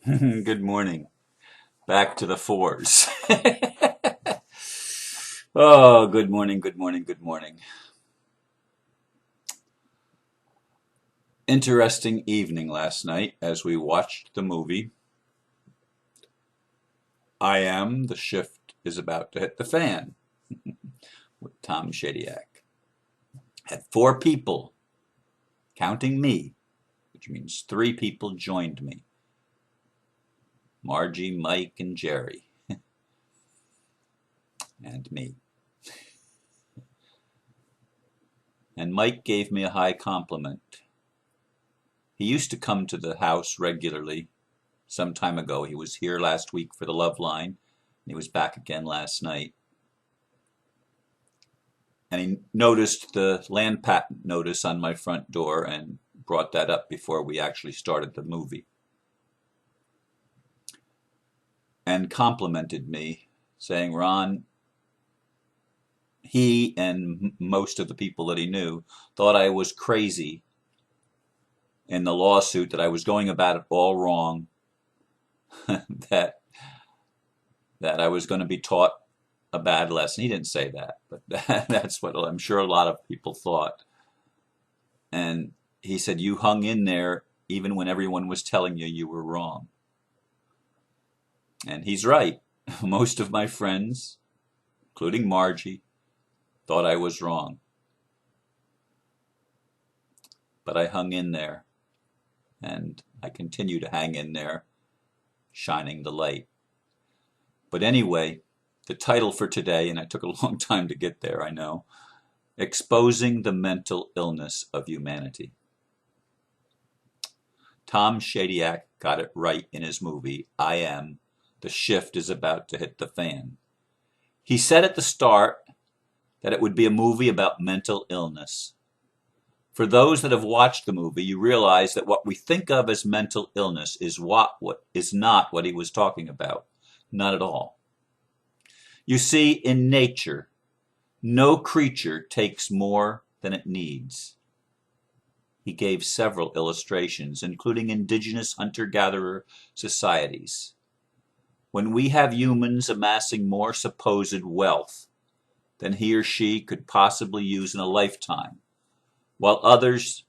Good morning. Back to the fours. Oh, good morning, good morning, good morning. Interesting evening last night as we watched the movie The Shift is About to Hit the Fan with Tom Shadyac. Had four people, counting me, which means three people joined me. Margie, Mike, and Jerry, and me. And Mike gave me a high compliment. He used to come to the house regularly. Some time ago. He was here last week for the Love Line, and he was back again last night. And he noticed the land patent notice on my front door and brought that up before we actually started the movie. And complimented me, saying, Ron, he and most of the people that he knew thought I was crazy in the lawsuit, that I was going about it all wrong, that I was going to be taught a bad lesson. He didn't say that, but that's what I'm sure a lot of people thought. And he said, you hung in there even when everyone was telling you you were wrong. And he's right. Most of my friends, including Margie, thought I was wrong. But I hung in there, and I continue to hang in there, shining the light. But anyway, the title for today, and it took a long time to get there, I know, Exposing the Mental Illness of Humanity. Tom Shadyac got it right in his movie, The Shift is About to Hit the Fan. He said at the start that it would be a movie about mental illness. For those that have watched the movie, you realize that what we think of as mental illness is what is not what he was talking about. Not at all. You see, in nature, no creature takes more than it needs. He gave several illustrations, including indigenous hunter-gatherer societies. When we have humans amassing more supposed wealth than he or she could possibly use in a lifetime, while others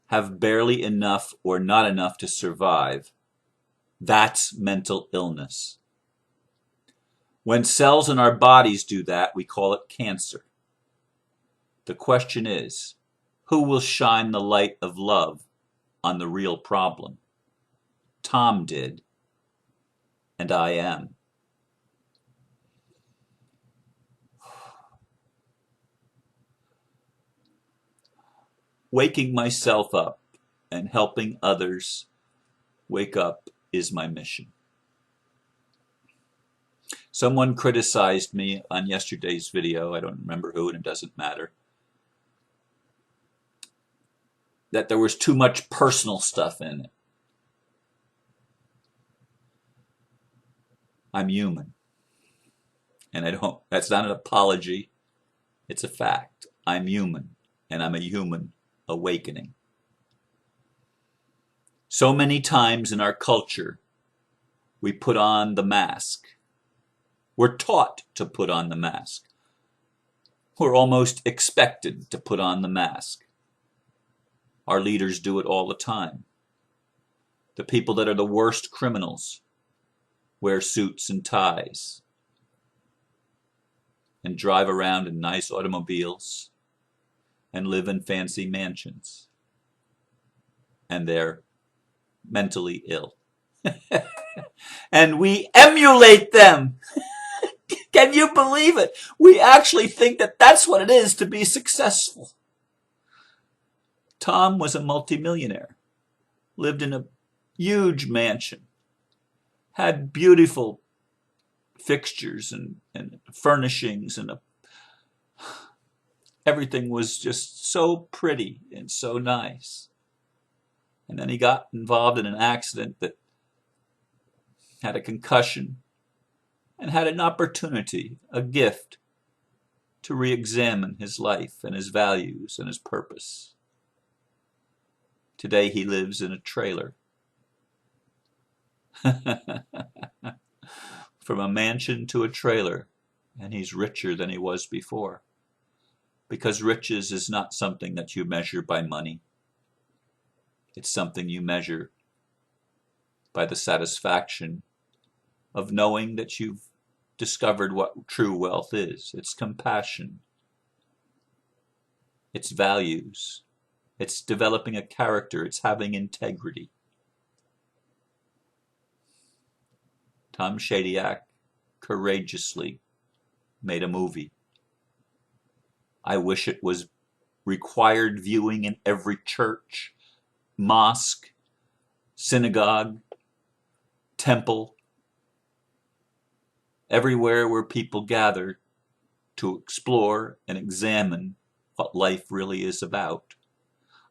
have barely enough or not enough to survive, that's mental illness. When cells in our bodies do that, we call it cancer. The question is, who will shine the light of love on the real problem? Tom did, and I am. Waking myself up and helping others wake up is my mission. Someone criticized me on yesterday's video, I don't remember who, and it doesn't matter, that there was too much personal stuff in it. I'm human. And that's not an apology, it's a fact. I'm human, and I'm a human awakening. So many times in our culture, we put on the mask. We're taught to put on the mask. We're almost expected to put on the mask. Our leaders do it all the time. The people that are the worst criminals wear suits and ties and drive around in nice automobiles and live in fancy mansions. And they're mentally ill. And we emulate them. Can you believe it? We actually think that that's what it is to be successful. Tom was a multimillionaire, lived in a huge mansion, had beautiful fixtures and furnishings, and everything was just so pretty and so nice. And then he got involved in an accident that had a concussion and had an opportunity, a gift, to re-examine his life and his values and his purpose. Today he lives in a trailer. From a mansion to a trailer, and he's richer than he was before. Because riches is not something that you measure by money. It's something you measure by the satisfaction of knowing that you've discovered what true wealth is. It's compassion. It's values. It's developing a character. It's having integrity. Tom Shadyac courageously made a movie. I wish it was required viewing in every church, mosque, synagogue, temple, everywhere where people gather to explore and examine what life really is about.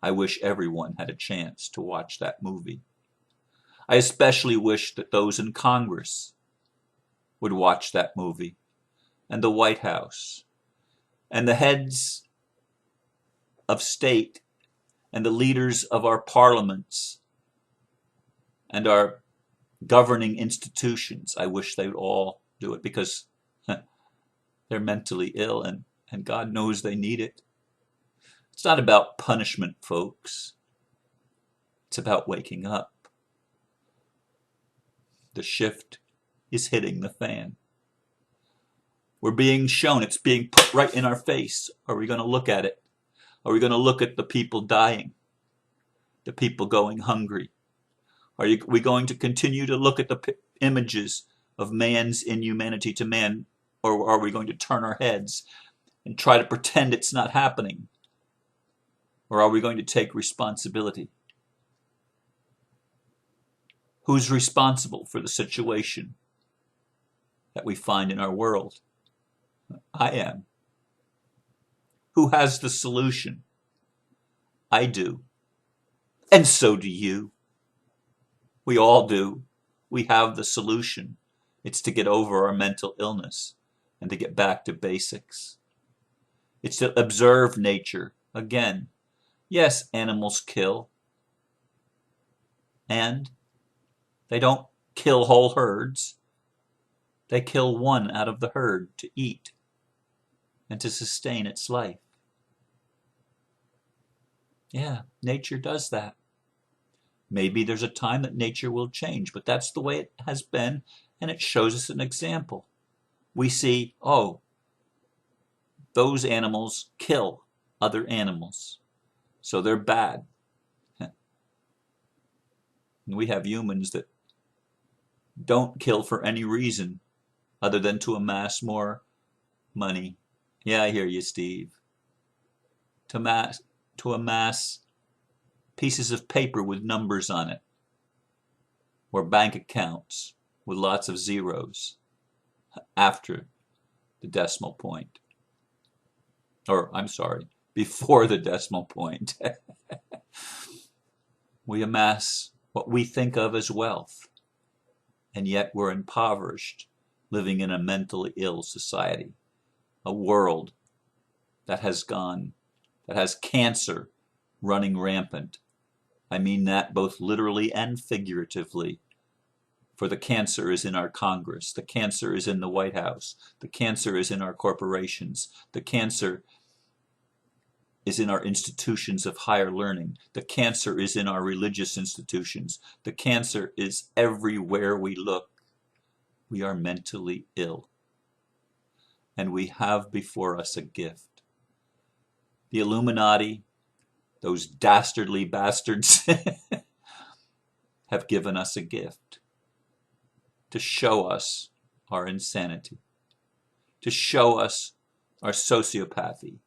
I wish everyone had a chance to watch that movie. I especially wish that those in Congress would watch that movie, and the White House, and the heads of state, and the leaders of our parliaments, and our governing institutions. I wish they would all do it, because they're mentally ill, and God knows they need it. It's not about punishment, folks. It's about waking up. The shift is hitting the fan. We're being shown, it's being put right in our face. Are we going to look at it? Are we going to look at the people dying? The people going hungry? Are we going to continue to look at the images of man's inhumanity to man? Or are we going to turn our heads and try to pretend it's not happening? Or are we going to take responsibility? Who's responsible for the situation that we find in our world? I am. Who has the solution? I do. And so do you. We all do. We have the solution. It's to get over our mental illness and to get back to basics. It's to observe nature again. Yes, animals kill. And they don't kill whole herds. They kill one out of the herd to eat and to sustain its life. Yeah, nature does that. Maybe there's a time that nature will change, but that's the way it has been, and it shows us an example. We see, oh, those animals kill other animals, so they're bad. And we have humans that don't kill for any reason other than to amass more money. Yeah, I hear you, Steve. To amass pieces of paper with numbers on it, or bank accounts with lots of zeros after the decimal point. Or, I'm sorry, before the decimal point. We amass what we think of as wealth, and yet we're impoverished, living in a mentally ill society, a world that has cancer running rampant. I mean that both literally and figuratively. For the cancer is in our Congress. The cancer is in the White House. The cancer is in our corporations. The cancer is in our institutions of higher learning. The cancer is in our religious institutions. The cancer is everywhere we look. We are mentally ill. And we have before us a gift. The Illuminati, those dastardly bastards, have given us a gift to show us our insanity, to show us our sociopathy,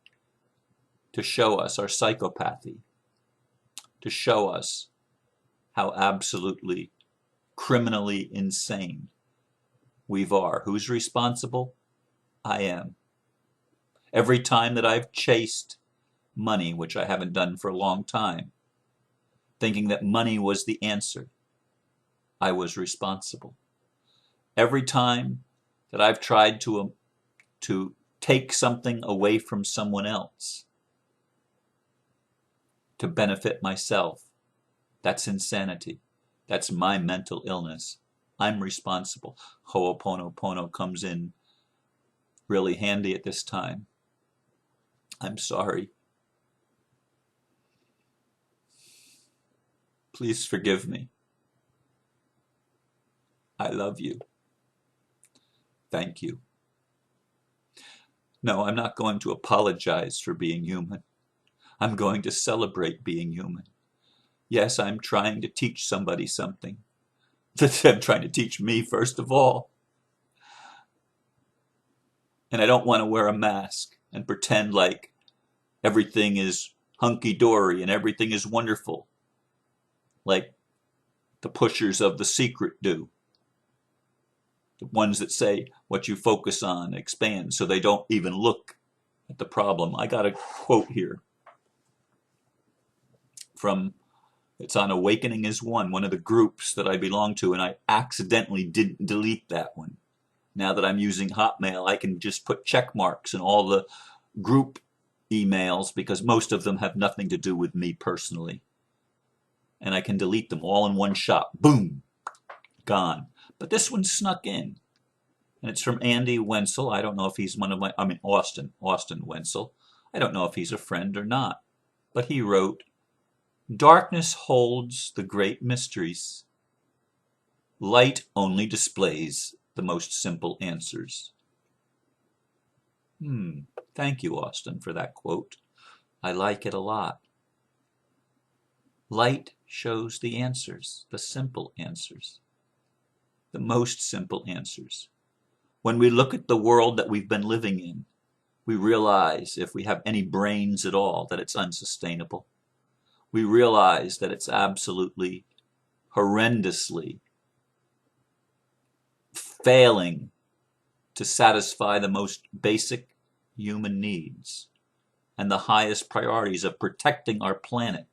to show us our psychopathy, to show us how absolutely criminally insane we are. Who's responsible? I am. Every time that I've chased money, which I haven't done for a long time, thinking that money was the answer, I was responsible. Every time that I've tried to take something away from someone else to benefit myself, that's insanity. That's my mental illness. I'm responsible. Ho'oponopono comes in really handy at this time. I'm sorry. Please forgive me. I love you. Thank you. No, I'm not going to apologize for being human. I'm going to celebrate being human. Yes, I'm trying to teach somebody something. I'm trying to teach me, first of all. And I don't want to wear a mask and pretend like everything is hunky-dory and everything is wonderful, like the pushers of The Secret do. The ones that say what you focus on expands, so they don't even look at the problem. I got a quote here from, it's on Awakening is one of the groups that I belong to, and I accidentally didn't delete that one. Now that I'm using Hotmail, I can just put check marks in all the group emails because most of them have nothing to do with me personally. And I can delete them all in one shot. Boom, gone. But this one snuck in. And it's from Andy Wenzel. I don't know if he's one of my, Austin Wenzel. I don't know if he's a friend or not. But he wrote, "Darkness holds the great mysteries. Light only displays the most simple answers." Thank you, Austin, for that quote. I like it a lot. Light shows the answers, the simple answers, the most simple answers. When we look at the world that we've been living in, we realize, if we have any brains at all, that it's unsustainable. We realize that it's absolutely, horrendously failing to satisfy the most basic human needs and the highest priorities of protecting our planet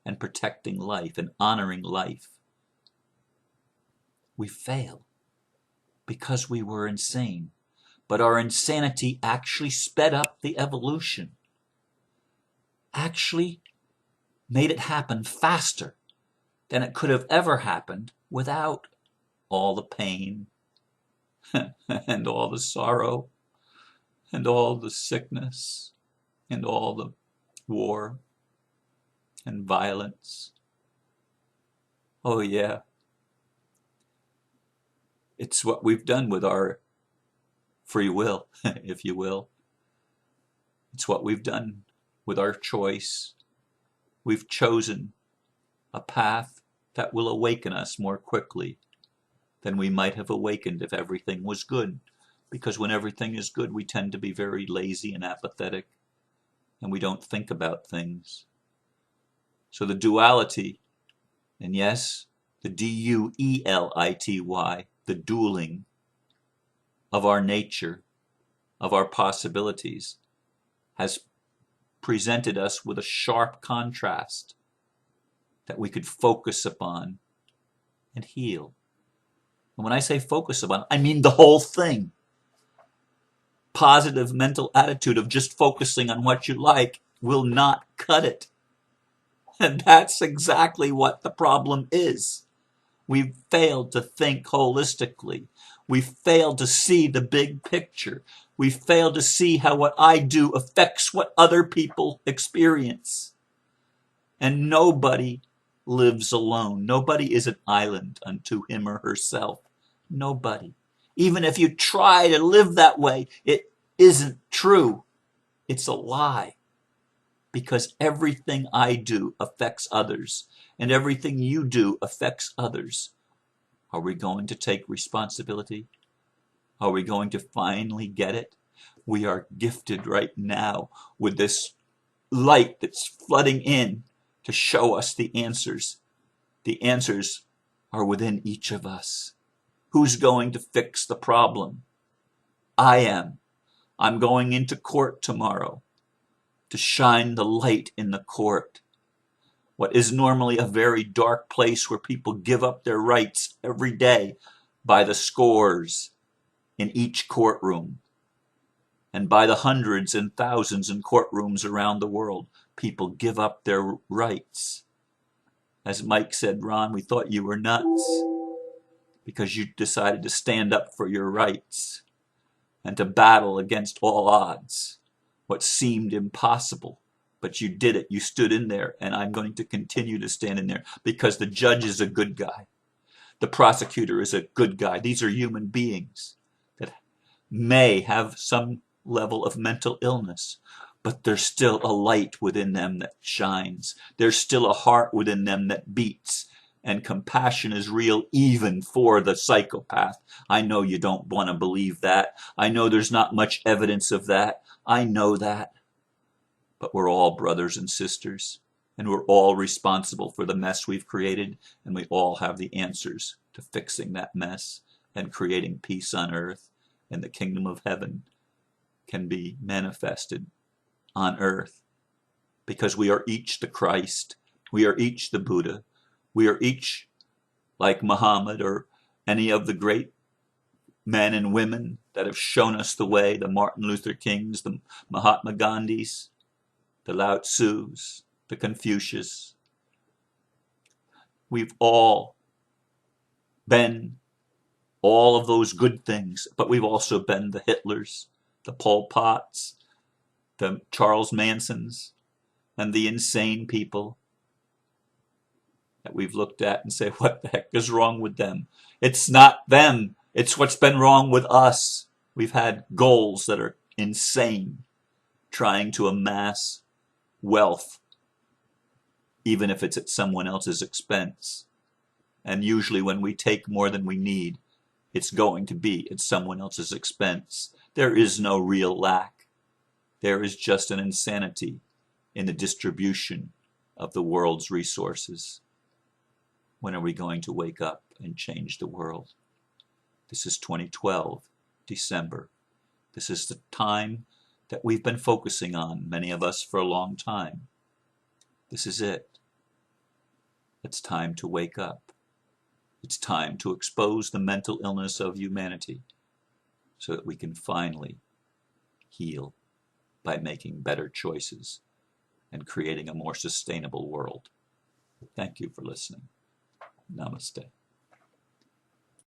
and protecting life and honoring life. We fail because we were insane. But our insanity actually sped up the evolution, actually made it happen faster than it could have ever happened without all the pain and all the sorrow and all the sickness and all the war and violence. Oh yeah. It's what we've done with our free will, if you will. It's what we've done with our choice. We've chosen a path that will awaken us more quickly than we might have awakened if everything was good. Because when everything is good, we tend to be very lazy and apathetic, and we don't think about things. So the duality, and yes, the D-U-E-L-I-T-Y, the dueling of our nature, of our possibilities, has presented us with a sharp contrast that we could focus upon and heal. And when I say focus upon, I mean the whole thing. Positive mental attitude of just focusing on what you like will not cut it. And that's exactly what the problem is. We've failed to think holistically. We've failed to see the big picture. We've failed to see how what I do affects what other people experience. And nobody lives alone. Nobody is an island unto him or herself. Nobody. Even if you try to live that way, it isn't true. It's a lie. Because everything I do affects others, and everything you do affects others. Are we going to take responsibility? Are we going to finally get it? We are gifted right now with this light that's flooding in to show us the answers. The answers are within each of us. Who's going to fix the problem? I am. I'm going into court tomorrow to shine the light in the court. What is normally a very dark place where people give up their rights every day by the scores in each courtroom, and by the hundreds and thousands in courtrooms around the world, people give up their rights. As Mike said, "Ron, we thought you were nuts." because you decided to stand up for your rights and to battle against all odds, what seemed impossible. But you did it. You stood in there, and I'm going to continue to stand in there because the judge is a good guy. The prosecutor is a good guy. These are human beings that may have some level of mental illness, but there's still a light within them that shines. There's still a heart within them that beats, and compassion is real even for the psychopath. I know you don't want to believe that. I know there's not much evidence of that. I know that. But we're all brothers and sisters, and we're all responsible for the mess we've created, and we all have the answers to fixing that mess and creating peace on earth, and the kingdom of heaven can be manifested on earth, because we are each the Christ, we are each the Buddha, we are each like Muhammad or any of the great men and women that have shown us the way, the Martin Luther Kings, the Mahatma Gandhis, the Lao Tzus, the Confucius. We've all been all of those good things, but we've also been the Hitlers, the Pol Pots, the Charles Mansons, and the insane people that we've looked at and say, what the heck is wrong with them? It's not them. It's what's been wrong with us. We've had goals that are insane, trying to amass wealth, even if it's at someone else's expense. And usually when we take more than we need, it's going to be at someone else's expense. There is no real lack. There is just an insanity in the distribution of the world's resources. When are we going to wake up and change the world? This is 2012, December. This is the time that we've been focusing on, many of us, for a long time. This is it. It's time to wake up. It's time to expose the mental illness of humanity so that we can finally heal by making better choices and creating a more sustainable world. Thank you for listening. Namaste.